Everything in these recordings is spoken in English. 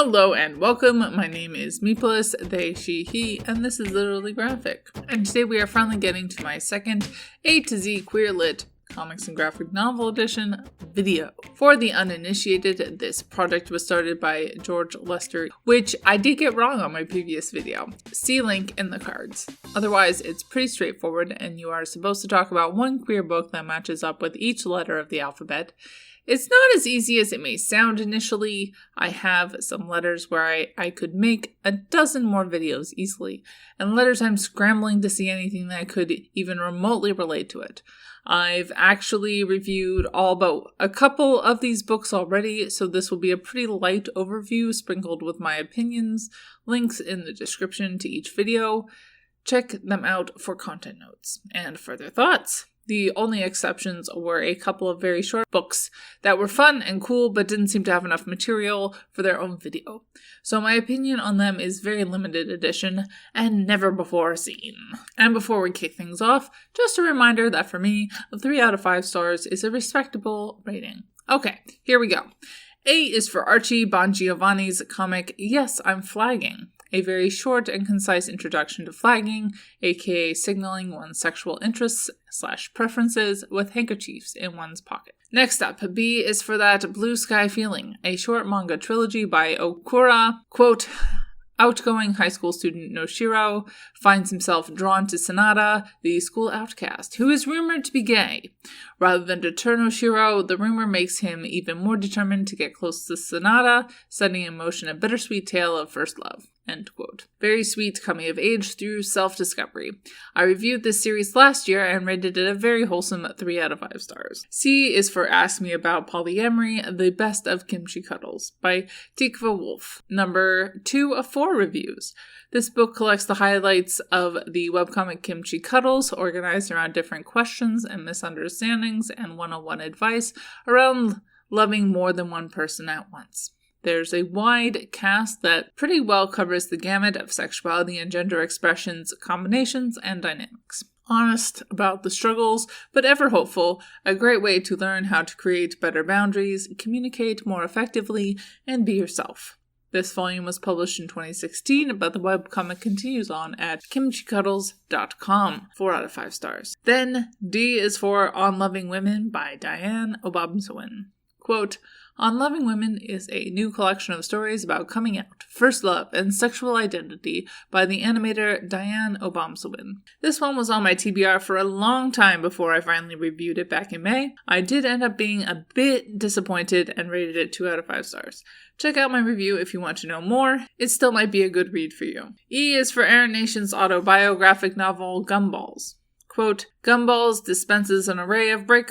Hello and welcome, my name is Meeplus, they, she, he, and this is Literally Graphic. And today we are finally getting to my second A to Z Queer Lit Comics and Graphic Novel Edition video. For the uninitiated, this project was started by George Lester, which I did get wrong on my previous video. See link in the cards. Otherwise, it's pretty straightforward, and you are supposed to talk about one queer book that matches up with each letter of the alphabet. It's not as easy as it may sound initially. I have some letters where I could make a dozen more videos easily, and letters I'm scrambling to see anything that could even remotely relate to it. I've actually reviewed all but a couple of these books already, so this will be a pretty light overview sprinkled with my opinions, links in the description to each video. Check them out for content notes and further thoughts. The only exceptions were a couple of very short books that were fun and cool but didn't seem to have enough material for their own video. So my opinion on them is very limited edition and never before seen. And before we kick things off, just a reminder that for me, a 3 out of 5 stars is a respectable rating. Okay, here we go. A is for Archie Bongiovanni's comic Yes, I'm Flagging. A very short and concise introduction to flagging, aka signaling one's sexual interests / preferences with handkerchiefs in one's pocket. Next up, B is for That Blue Sky Feeling, a short manga trilogy by Okura. Quote, outgoing high school student Noshiro finds himself drawn to Sanada, the school outcast, who is rumored to be gay. Rather than deter Noshiro, the rumor makes him even more determined to get close to Sanada, setting in motion a bittersweet tale of first love. End quote. Very sweet coming of age through self-discovery. I reviewed this series last year and rated it a very wholesome 3 out of 5 stars. C is for Ask Me About Polyamory, The Best of Kimchi Cuddles by Tikva Wolf. Number 2 of 4 reviews. This book collects the highlights of the webcomic Kimchi Cuddles, organized around different questions and misunderstandings and one-on-one advice around loving more than one person at once. There's a wide cast that pretty well covers the gamut of sexuality and gender expressions, combinations, and dynamics. Honest about the struggles, but ever hopeful, a great way to learn how to create better boundaries, communicate more effectively, and be yourself. This volume was published in 2016, but the webcomic continues on at kimchicuddles.com. 4 out of 5 stars. Then, D is for On Loving Women by Diane Obomsawin. Quote, On Loving Women is a new collection of stories about coming out, first love, and sexual identity by the animator Diane Obomsawin. This one was on my TBR for a long time before I finally reviewed it back in May. I did end up being a bit disappointed and rated it 2 out of 5 stars. Check out my review if you want to know more. It still might be a good read for you. E is for Erin Nation's autobiographic novel Gumballs. Quote, Gumballs dispenses an array of bright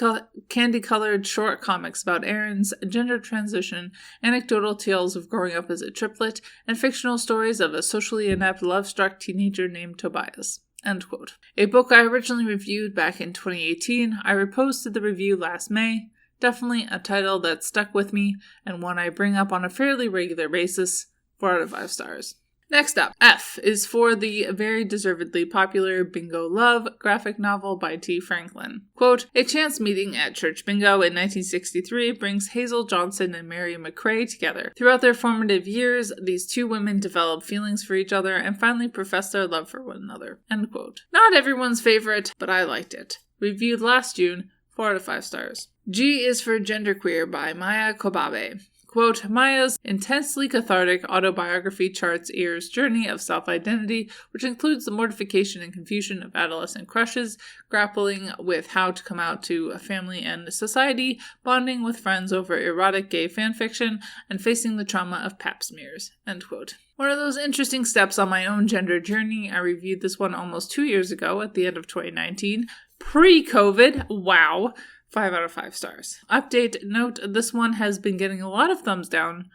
candy-colored short comics about Erin's gender transition, anecdotal tales of growing up as a triplet, and fictional stories of a socially inept love-struck teenager named Tobias. End quote. A book I originally reviewed back in 2018, I reposted the review last May. Definitely a title that stuck with me, and one I bring up on a fairly regular basis. 4 out of 5 stars. Next up, F is for the very deservedly popular Bingo Love graphic novel by T. Franklin. Quote, a chance meeting at Church Bingo in 1963 brings Hazel Johnson and Mary McRae together. Throughout their formative years, these two women develop feelings for each other and finally profess their love for one another. End quote. Not everyone's favorite, but I liked it. Reviewed last June, 4 out of 5 stars. G is for Genderqueer by Maia Kobabe. Quote, Maia's intensely cathartic autobiography charts Eir's journey of self-identity, which includes the mortification and confusion of adolescent crushes, grappling with how to come out to a family and society, bonding with friends over erotic gay fanfiction, and facing the trauma of pap smears. End quote. One of those interesting steps on my own gender journey. I reviewed this one almost 2 years ago at the end of 2019. Pre-COVID. Wow. 5 out of 5 stars. Update note, this one has been getting a lot of thumbs down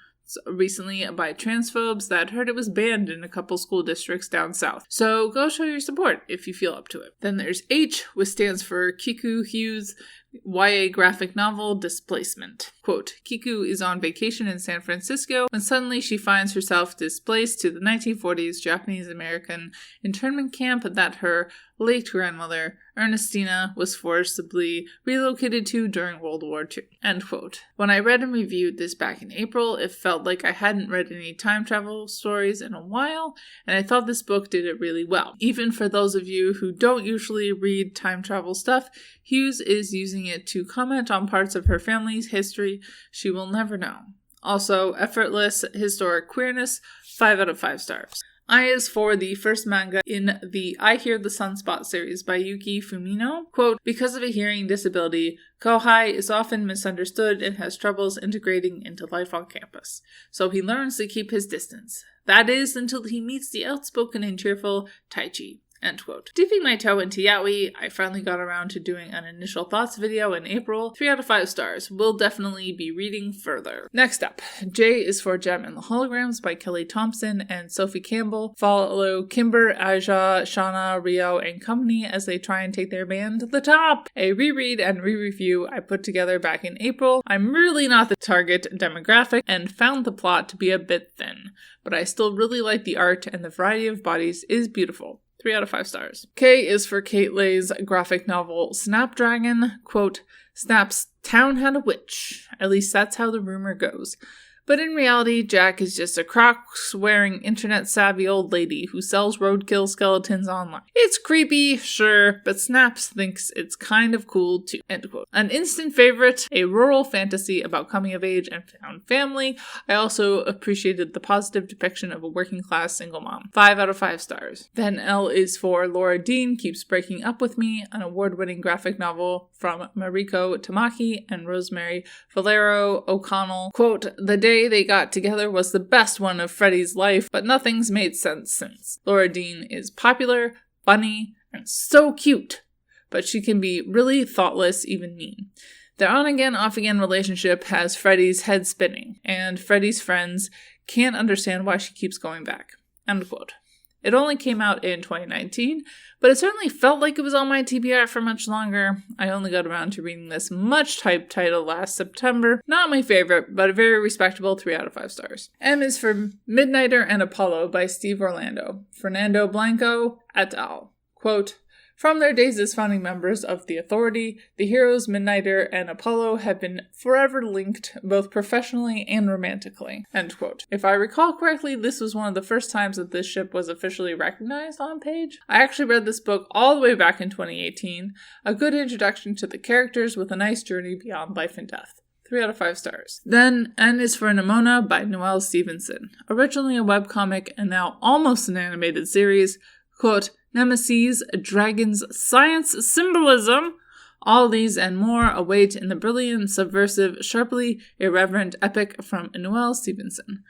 recently by transphobes that heard it was banned in a couple school districts down south. So go show your support if you feel up to it. Then there's H, which stands for Kiku Hughes YA graphic novel Displacement. Quote, Kiku is on vacation in San Francisco when suddenly she finds herself displaced to the 1940s Japanese-American internment camp that her late grandmother, Ernestina, was forcibly relocated to during World War II. End quote. When I read and reviewed this back in April, it felt like I hadn't read any time travel stories in a while, and I thought this book did it really well. Even for those of you who don't usually read time travel stuff, Hughes is using it to comment on parts of her family's history she will never know. Also, effortless historic queerness, 5 out of 5 stars. I is for the first manga in the I Hear the Sunspot series by Yuki Fumino. Quote, because of a hearing disability, Kohai is often misunderstood and has troubles integrating into life on campus. So he learns to keep his distance. That is, until he meets the outspoken and cheerful Taichi. End quote. Dipping my toe into yaoi, I finally got around to doing an initial thoughts video in April. 3 out of 5 stars. Will definitely be reading further. Next up, J is for Gem and the Holograms by Kelly Thompson and Sophie Campbell. Follow Kimber, Aja, Shauna, Rio, and company as they try and take their band to the top. A reread and re-review I put together back in April. I'm really not the target demographic and found the plot to be a bit thin, but I still really like the art and the variety of bodies is beautiful. 3 out of 5 stars. K is for Kate Ley's graphic novel Snapdragon. Quote, Snap's town had a witch. At least that's how the rumor goes. But in reality, Jack is just a crock-swearing, internet-savvy old lady who sells roadkill skeletons online. It's creepy, sure, but Snaps thinks it's kind of cool too. End quote. An instant favorite, a rural fantasy about coming of age and found family. I also appreciated the positive depiction of a working-class single mom. 5 out of 5 stars. Then L is for Laura Dean Keeps Breaking Up With Me, an award-winning graphic novel from Mariko Tamaki and Rosemary Valero O'Connell. Quote, the day they got together was the best one of Freddie's life, but nothing's made sense since. Laura Dean is popular, funny, and so cute, but she can be really thoughtless, even mean. Their on-again, off-again relationship has Freddie's head spinning, and Freddie's friends can't understand why she keeps going back. End quote. It only came out in 2019, but it certainly felt like it was on my TBR for much longer. I only got around to reading this much-hyped title last September. Not my favorite, but a very respectable 3 out of 5 stars. M is for Midnighter and Apollo by Steve Orlando. Fernando Blanco et al. Quote, from their days as founding members of the Authority, the heroes Midnighter and Apollo have been forever linked, both professionally and romantically. End quote. If I recall correctly, this was one of the first times that this ship was officially recognized on page. I actually read this book all the way back in 2018, a good introduction to the characters with a nice journey beyond life and death. 3 out of 5 stars. Then, N is for Nimona by Noelle Stevenson. Originally a webcomic and now almost an animated series. Quote, Nemesis, dragons, science, symbolism. All these and more await in the brilliant, subversive, sharply irreverent epic from Noelle Stevenson.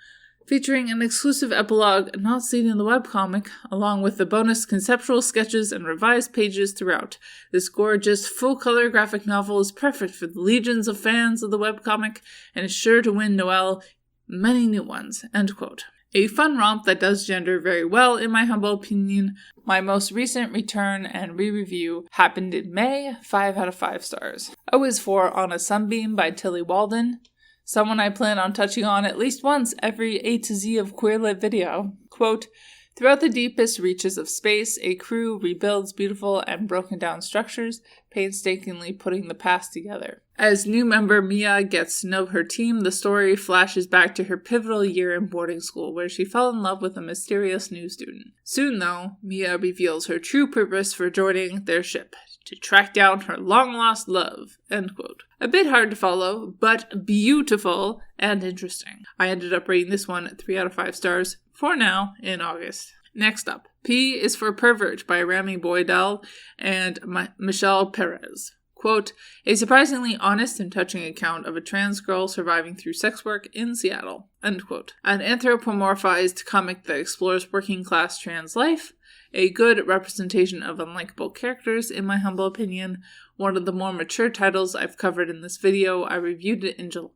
Featuring an exclusive epilogue not seen in the webcomic, along with the bonus conceptual sketches and revised pages throughout. This gorgeous, full-color graphic novel is perfect for the legions of fans of the webcomic and is sure to win Noelle many new ones. End quote. A fun romp that does gender very well, in my humble opinion. My most recent return and re-review happened in May, 5 out of 5 stars. O is for On a Sunbeam by Tillie Walden. Someone I plan on touching on at least once every A to Z of Queer Lit video. Quote, throughout the deepest reaches of space, a crew rebuilds beautiful and broken down structures, painstakingly putting the past together. As new member Maia gets to know her team, the story flashes back to her pivotal year in boarding school, where she fell in love with a mysterious new student. Soon, though, Maia reveals her true purpose for joining their ship, to track down her long-lost love. End quote. A bit hard to follow, but beautiful and interesting. I ended up rating this one 3 out of 5 stars for now in August. Next up, P is for Pervert by Remy Boydell and Michelle Perez. Quote, a surprisingly honest and touching account of a trans girl surviving through sex work in Seattle. End quote. An anthropomorphized comic that explores working-class trans life. A good representation of unlikable characters, in my humble opinion. One of the more mature titles I've covered in this video. I reviewed it in July.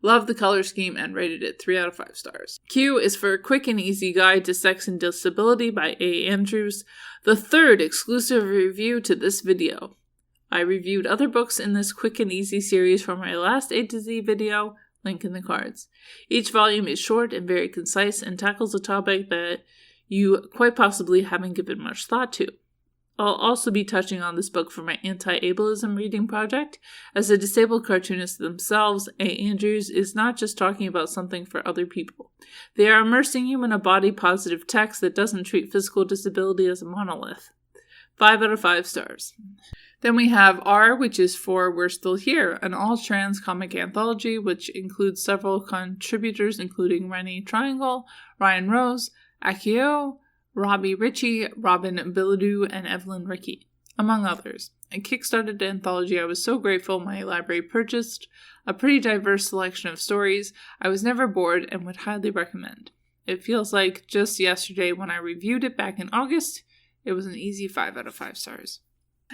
Love the color scheme and rated it 3 out of 5 stars. Q is for A Quick and Easy Guide to Sex and Disability by A. Andrews, the third exclusive review to this video. I reviewed other books in this quick and easy series from my last A to Z video, link in the cards. Each volume is short and very concise and tackles a topic that you quite possibly haven't given much thought to. I'll also be touching on this book for my anti-ableism reading project. As a disabled cartoonist themselves, A. Andrews is not just talking about something for other people. They are immersing you in a body-positive text that doesn't treat physical disability as a monolith. 5 out of 5 stars. Then we have R, which is for We're Still Here, an all-trans comic anthology which includes several contributors including Rennie Triangle, Ryan Rose, Akio, Robbie Ritchie, Robin Bilodeau, and Evelyn Rickey, among others. A Kickstarted anthology I was so grateful my library purchased, a pretty diverse selection of stories. I was never bored and would highly recommend. It feels like just yesterday when I reviewed it back in August, it was an easy 5 out of 5 stars.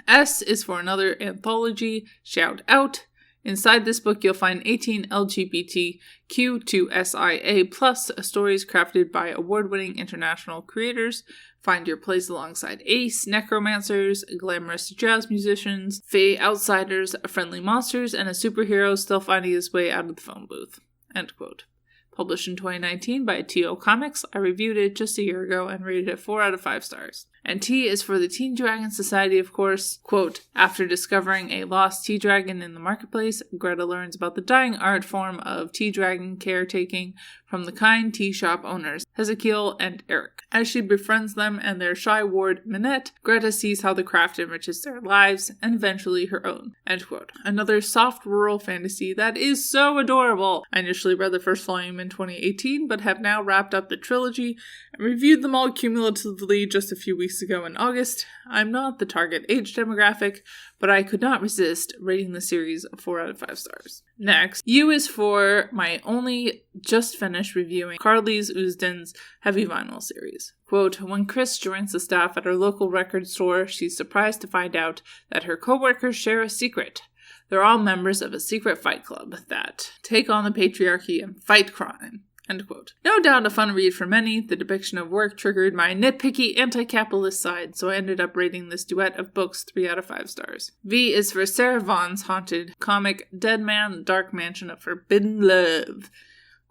S is for another anthology, Shout Out. Inside this book, you'll find 18 LGBTQ2SIA plus stories crafted by award-winning international creators. Find your place alongside Ace, necromancers, glamorous jazz musicians, fae outsiders, friendly monsters, and a superhero still finding his way out of the phone booth. End quote. Published in 2019 by T.O. Comics, I reviewed it just a year ago and rated it 4 out of 5 stars. And T is for the Teen Dragon Society, of course. Quote, after discovering a lost tea dragon in the marketplace, Greta learns about the dying art form of tea dragon caretaking from the kind tea shop owners, Hezekiel and Eric. As she befriends them and their shy ward, Minette, Greta sees how the craft enriches their lives, and eventually her own. End quote. Another soft rural fantasy that is so adorable. I initially read the first volume in 2018, but have now wrapped up the trilogy and reviewed them all cumulatively just a few weeks ago in August. I'm not the target age demographic, but I could not resist rating the series 4 out of 5 stars. Next, U is for my only just finished reviewing Carly's Usdin's Heavy Vinyl series. Quote, when Chris joins the staff at her local record store, she's surprised to find out that her co-workers share a secret. They're all members of a secret fight club that take on the patriarchy and fight crime. End quote. No doubt a fun read for many, the depiction of work triggered my nitpicky anti-capitalist side, so I ended up rating this duet of books 3 out of 5 stars. V is for Sarah Vaughn's haunted comic Deadman, Dark Mansion of Forbidden Love.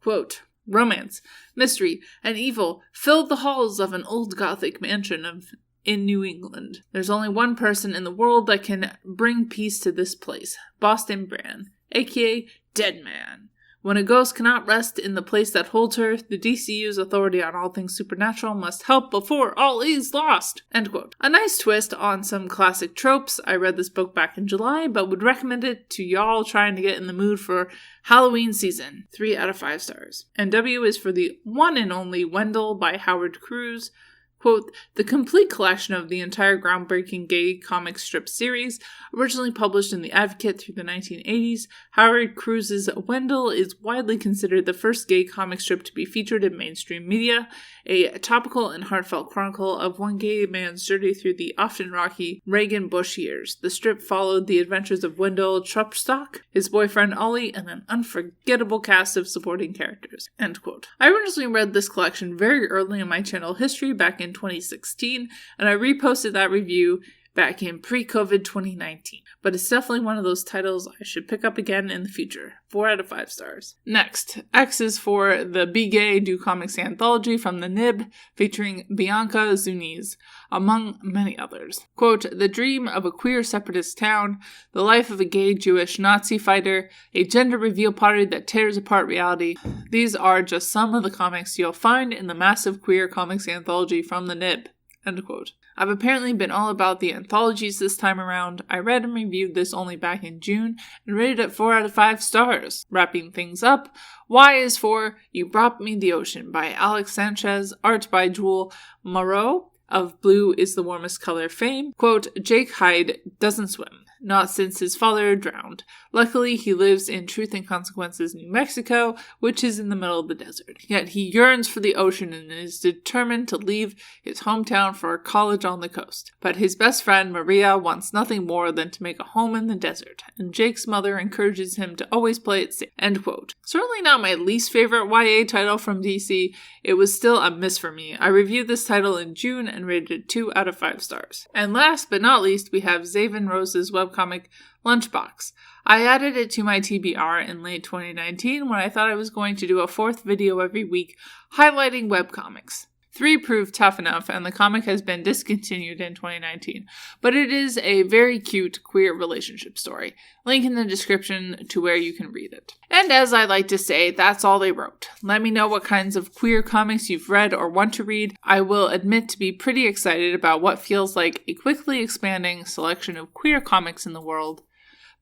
Quote, romance, mystery, and evil filled the halls of an old Gothic mansion in New England. There's only one person in the world that can bring peace to this place, Boston Brand, aka Deadman. When a ghost cannot rest in the place that holds her, the DCU's authority on all things supernatural must help before all is lost. End quote. A nice twist on some classic tropes. I read this book back in July, but would recommend it to y'all trying to get in the mood for Halloween season. 3 out of 5 stars. And W is for the one and only Wendel by Howard Cruz. Quote, the complete collection of the entire groundbreaking gay comic strip series, originally published in The Advocate through the 1980s, Howard Cruz's Wendel is widely considered the first gay comic strip to be featured in mainstream media, a topical and heartfelt chronicle of one gay man's journey through the often rocky Reagan-Bush years. The strip followed the adventures of Wendell Trupstock, his boyfriend Ollie, and an unforgettable cast of supporting characters. End quote. I originally read this collection very early in my channel history back in 2016, and I reposted that review back in pre-COVID 2019. But it's definitely one of those titles I should pick up again in the future. 4 out of 5 stars. Next, X is for the Be Gay Do Comics anthology from the Nib, featuring Bianca Zuniz, among many others. Quote, the dream of a queer separatist town, the life of a gay Jewish Nazi fighter, a gender reveal party that tears apart reality. These are just some of the comics you'll find in the massive queer comics anthology from the Nib. End quote. I've apparently been all about the anthologies this time around. I read and reviewed this only back in June and rated it 4 out of 5 stars. Wrapping things up, Y is for You Brought Me the Ocean by Alex Sanchez, art by Jewel Moreau of Blue is the Warmest Color fame. Quote, Jake Hyde doesn't swim, not since his father drowned. Luckily, he lives in Truth and Consequences, New Mexico, which is in the middle of the desert. Yet he yearns for the ocean and is determined to leave his hometown for a college on the coast. But his best friend, Maria, wants nothing more than to make a home in the desert, and Jake's mother encourages him to always play it safe. End quote. Certainly not my least favorite YA title from DC, it was still a miss for me. I reviewed this title in June and rated it 2 out of 5 stars. And last but not least, we have Zaven Rose's webcomic webcomic Lunchbox. I added it to my TBR in late 2019 when I thought I was going to do a 4th video every week highlighting webcomics. 3 proved tough enough, and the comic has been discontinued in 2019. But it is a very cute queer relationship story. Link in the description to where you can read it. And as I like to say, that's all they wrote. Let me know what kinds of queer comics you've read or want to read. I will admit to be pretty excited about what feels like a quickly expanding selection of queer comics in the world.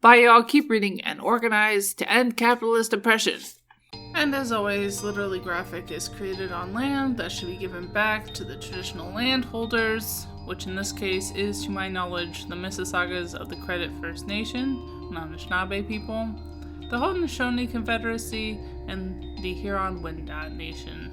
Bye y'all, keep reading and organize to end capitalist oppression. And as always, Literally Graphic is created on land that should be given back to the traditional landholders, which in this case is, to my knowledge, the Mississaugas of the Credit First Nation, Anishinaabe people, the Haudenosaunee Confederacy, and the Huron-Wendat Nation.